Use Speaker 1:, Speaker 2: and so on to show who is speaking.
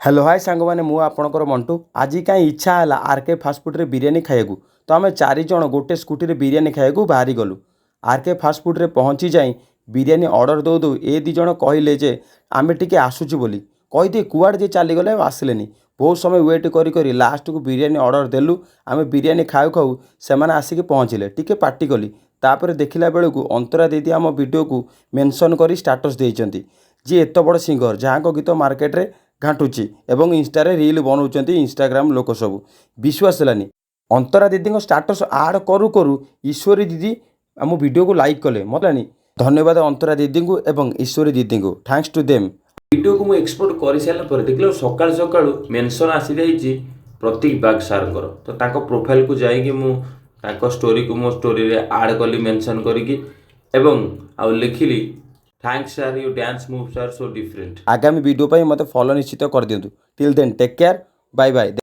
Speaker 1: Hello hi सांग मैंने मु आपणकर मंटू आज कहीं इच्छा है आरके फास्टफुड रे बिरियानी खाइबू तो आम 4 जण गोटे स्कूटी रे बिरियानी खाइबू बाहरी गलु। आरके फास्टफुड रे पहुँची जाई बिरियानी ऑर्डर दौ दौ ए दी जण कहले जे आम टिके आसुचु बोली कहीदे कुआड़े जे चलीगले आसिलेनी। बहुत समय वेट करी लास्ट को बिरियानी ऑर्डर देलु। आम बिरियानी खाऊ खाऊ से आसिक पहुँचले टिके पार्टी कली तापर देखला बेलू अंतरा दीदी आम वीडियो को मेंशन करी स्टाटस देइचंती जी एत बड़ सिंगर जहाँ गीत मार्केट रे घाटुची एवं इंस्टारे रील बनाऊँ इंस्टाग्राम लोक सब विश्वास है। अंतरा दीदी स्टाटस आड करू करू ईश्वरी दीदी आम वीडियो को लाइक कले मतलब धन्यवाद अंतरा दीदी को एवं ईश्वरी दीदी को थैंक्स टू देम। वीडियो को मुझे एक्सपोर्ट कर सारा देखल सका सका मेंशन आसी जाइए प्रतीक बाग सार तो प्रोफाइल को जाइए मुझे स्टोरी को मो स्टोरी रे आड कली मेंशन करी लिखिली thanks sir you dance moves are so different. आगामी वीडियो पे मते फॉलो निश्चित कर दियंतु। Till then take care bye bye.